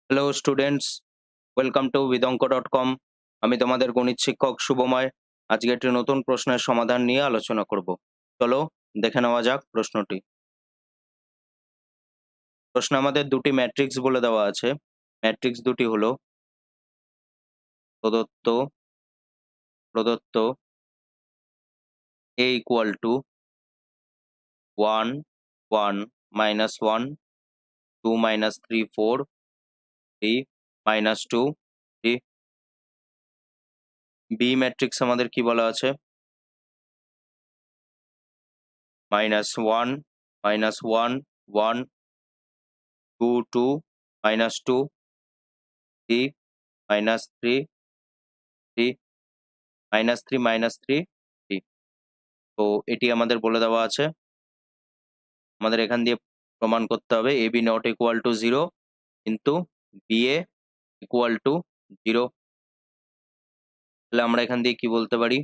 Hello students, welcome to vidonko.com। আমি তোমাদের গণিত শিক্ষক শুভময়। আজকে একটি নতুন প্রশ্নের সমাধান নিয়ে আলোচনা করব। চলো দেখে নেওয়া যাক প্রশ্নটি। প্রশ্নে আমাদের দুটি ম্যাট্রিক্স বলে দেওয়া আছে। ম্যাট্রিক্স দুটি হলো প্রদত্ত প্রদত্ত a equal to 1 1 -1 2 -3 4 3 -2 3। B matrix আমাদের কি বলা আছে? -1 -1 1 2 2 -2 3 -3 3 -3 -3 3। তো এটি আমাদের বলে দেওয়া আছে। আমাদের এখান দিয়ে প্রমাণ করতে হবে A B not equal to 0 কিন্তু বি এ ইকুয়াল টু 0। তাহলে আমরা এখান দিয়ে কি বলতে পারি?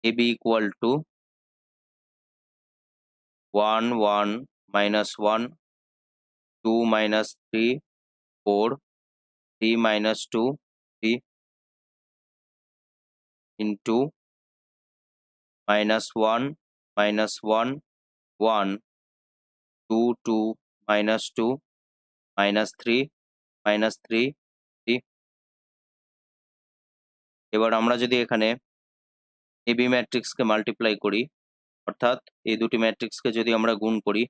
A B equal to 1 1 -1 2 -3 4 3 -2 3 into -1 -1 1 2 2 -2 -3 -3 3। এবার আমরা যদি এখানে এবি ম্যাট্রিক্সকে মাল্টিপ্লাই করি, অর্থাৎ এই দুটি ম্যাট্রিক্সকে যদি আমরা গুণ করি,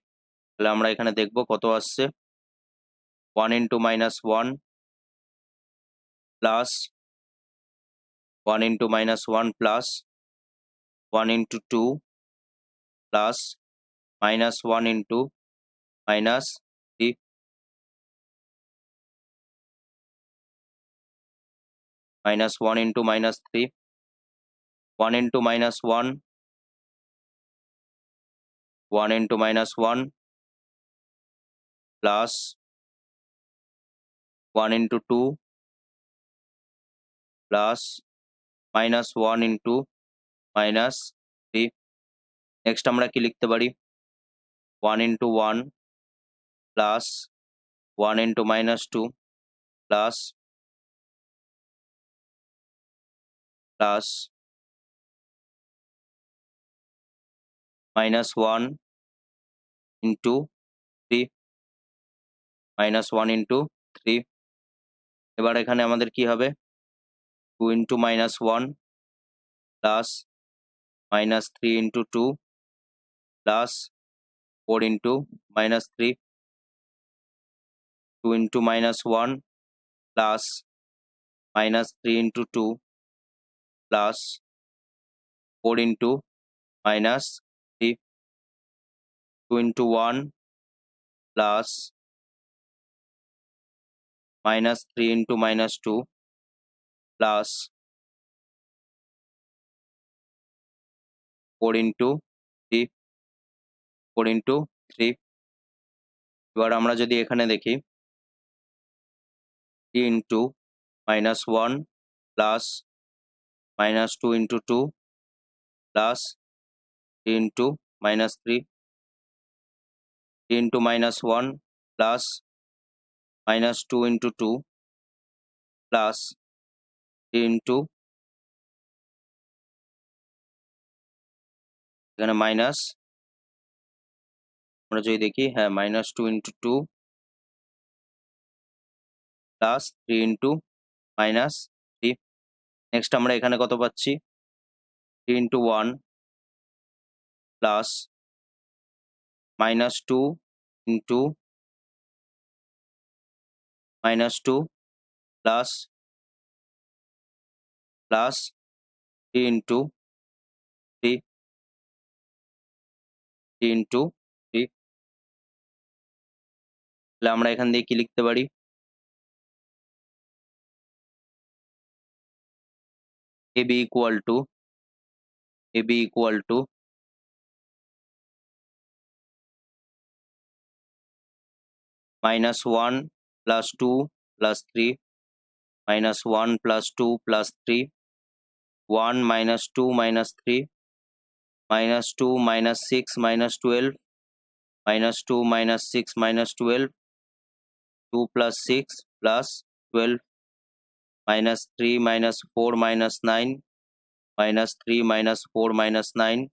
তাহলে আমরা এখানে দেখব কত আসছে। 1 into -1 plus 1 into -1 plus 1 into 2 plus -1 into -3 -1 into -3 1 into -1 1 into -1 plus 1 into 2 plus -1 into -3। Next আমরা কি লিখতে পারি? 1 into 1 plus 1 into -2 plus plus -1 into 3 -1 into 3। এবার এখানে আমাদের কি হবে? 2 into -1 plus -3 into 2 plus 4 into -3 2 into -1 plus -3 into 2 plus 4 into -3 2 into 1 plus -3 into -2 plus 4 into 3 4 into 3। এবার আমরা যদি এখানে দেখি 3 into -1 plus -2 into 2 plus 3 into -3 3 into -1 plus -2 into 2 plus 3 into এখানে মাইনাস, আমরা যদি দেখি হ্যাঁ -2 ইন্টু 2 প্লাস 3 ইন্টু -3। নেক্সট আমরা এখানে কত পাচ্ছি? 3 into 1 plus -2 into -2 plus plus 3 into 3 3 into 3। তাহলে আমরা এখান দিয়ে কি লিখতে পারি? ab equal to ab equal to -1 plus 2 plus 3 -1 plus 2 plus 3 1 -2 -3 -2 -6 -12 -2 -6 -12 2 plus 6 plus 12 minus 3 minus 4 minus 9 minus 3 minus 4 minus 9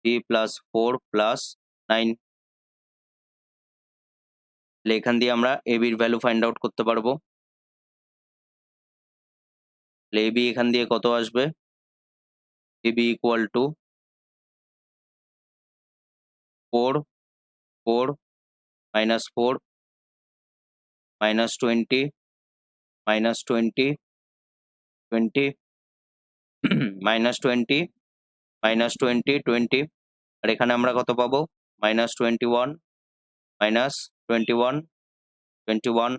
3 plus 4 plus 9। তাহলে এখান দিয়ে আমরা ab এর ভ্যালু ফাইন্ড আউট করতে পারবো। তাহলে ab এখান দিয়ে কত আসবে? ab equal to 4 4 minus 4 minus 20 minus 20 20 minus 20 minus 20 20 আর এখানে আমরা কত পাবো? minus 21 minus 21 21।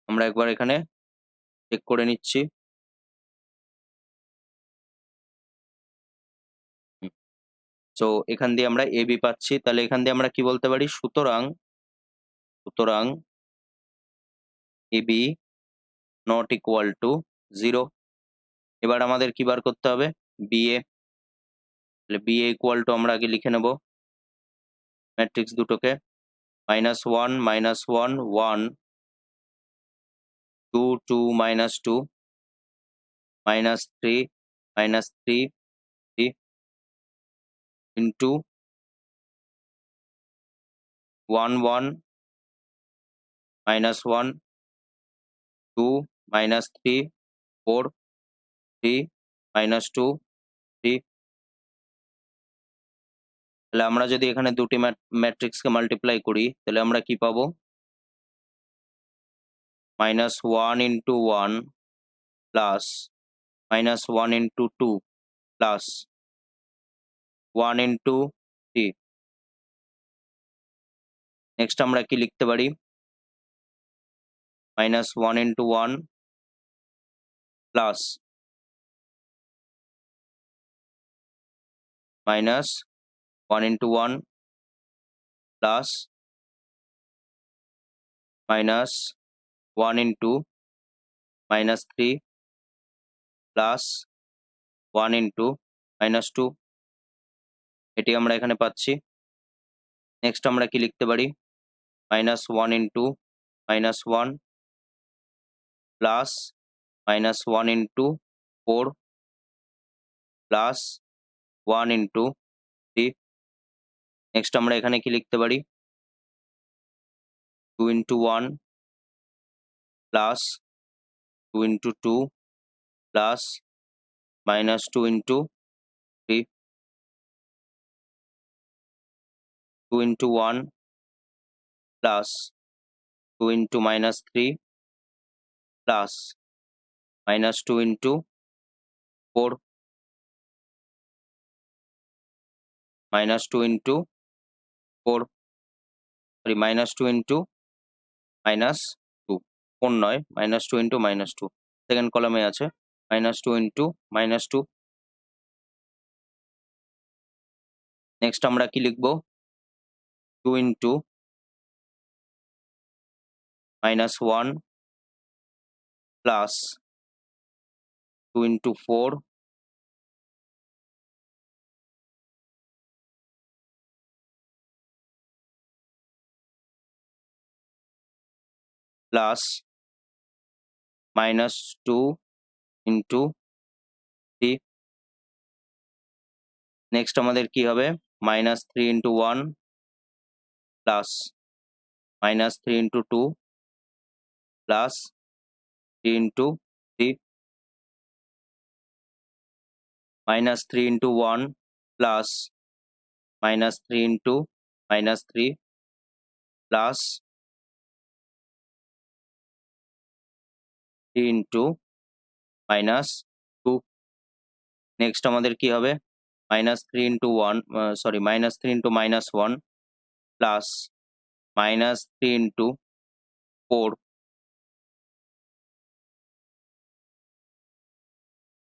আমরা একবার এখানে চেক করে নিচ্ছি। সো এখান দিয়ে আমরা ab পাচ্ছি। তাহলে এখান দিয়ে আমরা কি বলতে পারি? সুতরাং ab নট ইকুয়াল টু 0। এবার আমাদের কি বার করতে হবে? ba। তাহলে ba ইকুয়াল টু আমরা আগে লিখে নেব ম্যাট্রিক্স দুটোকে -1 -1 1 2 2 -2 -3 -3 3 into 1 1 -1 2 -3 4 3 -2 3। তাহলে আমরা যদি এখানে দুটি ম্যাট্রিক্সকে মাল্টিপ্লাই করি তাহলে আমরা কি পাবো? -1 into 1 plus -1 into 2 plus 1 into 3। Next আমরা কি লিখতে পারি? -1 into 1 plus -1 into 1 plus -1 into -3 plus 1 into -2। এটি আমরা এখানে পাচ্ছি। নেক্সট আমরা কি লিখতে পারি? -1 into -1 plus -1 into 4 plus 1 into 3। Next আমরা এখানে কি লিখতে পারি? 2 into 1 plus 2 into 2 plus -2 into 3 2 into 1 plus 2 into -3 plus -2 into 4 -2 into 4 sorry -2 into -2 4 নয় -2 into -2 সেকেন্ড কলামে আছে -2 into -2। নেক্সট আমরা কি লিখবো? 2 into -1 plus 2 into 4 plus -2 into 3। Next আমাদের কি হবে? -3 into 1 plus -3 into 2 plus 3 into 3 -3 into 1 plus -3 into -3 plus 3 into -2। Next আমাদের কি হবে? -3 into 1 sorry -3 into -1 plus -3 into 4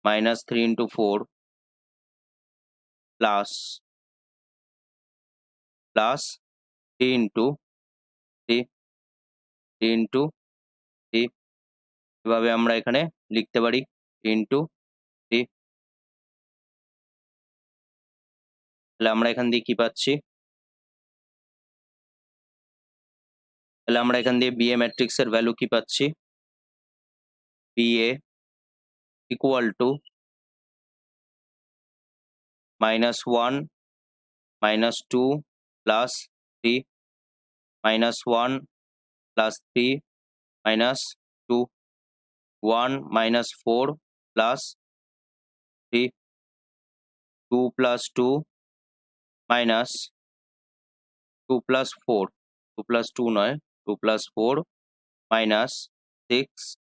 -3 into 4 plus 3 into 3 3 into 3। এভাবে আমরা এখানে লিখতে পারি 3 into 3। তাহলে আমরা এখান দিয়ে কি পাচ্ছি? তাহলে আমরা এখান দিয়ে বিএ ম্যাট্রিক্সের ভ্যালু কি পাচ্ছি? BA equal to -1 -2 plus 3 -1 plus 3 -2 1 -4 plus 3 2 plus 2 minus 2 plus 4 2 plus 2 নয় 2 plus 4 minus 6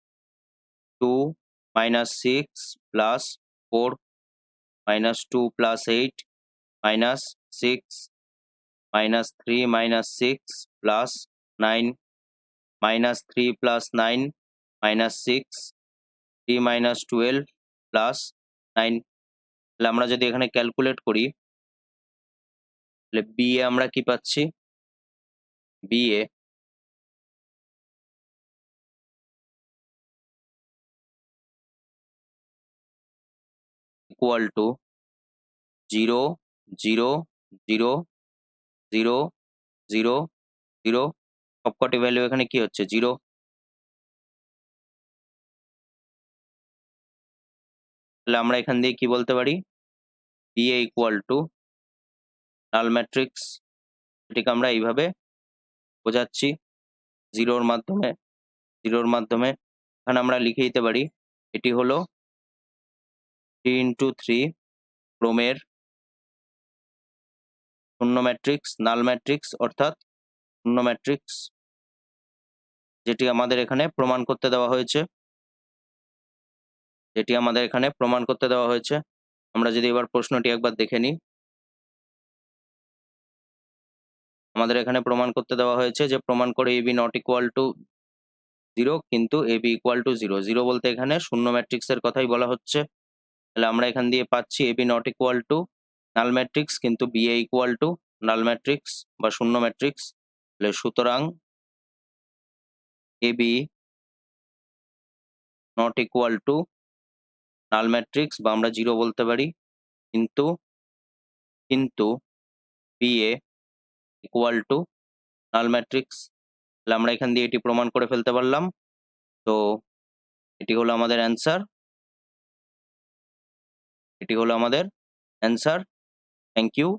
2 minus 6 plus 4 minus 2 plus 8 minus 6 minus 3 minus 6 plus 9 minus 3 plus 9 minus 6 3 minus 12 plus 9। তাহলে আমরা যদি এখানে ক্যালকুলেট করি তাহলে বিএ আমরা কি পাচ্ছি? বিএ ইকুয়াল টু 0 0 0 0 0 0 সবকটি ভ্যালু এখানে কি হচ্ছে? 0। তাহলে আমরা এখান দিয়ে কি বলতে পারি? BA equal to null matrix. এটিকে আমরা এইভাবে বোঝাচ্ছি জিরোর মাধ্যমে। এখানে আমরা লিখে দিতে পারি এটি হলো 3x3 ক্রমের শূন্য ম্যাট্রিক্স, নাল ম্যাট্রিক্স অর্থাৎ শূন্য ম্যাট্রিক্স, যেটি আমাদের এখানে প্রমাণ করতে দেওয়া হয়েছে। আমরা যদি এবার প্রশ্নটি একবার দেখে নিই। আমাদের এখানে প্রমাণ করতে দেওয়া হয়েছে যে প্রমাণ করে AB নট ইকুয়াল টু 0 কিন্তু AB ইকুয়াল টু 0। 0 বলতে এখানে শূন্য ম্যাট্রিক্সের কথাই বলা হচ্ছে। তাহলে আমরা এখান দিয়ে পাচ্ছি AB not equal to null matrix কিন্তু BA equal to null matrix বা শূন্য ম্যাট্রিক্স। তাহলে সুতরাং AB not equal to null matrix বা আমরা 0 বলতে পারি, কিন্তু BA equal to null matrix. তাহলে আমরা এখান দিয়ে এটি প্রমাণ করে ফেলতে পারলাম। তো এটি হলো আমাদের অ্যান্সার। Thank you.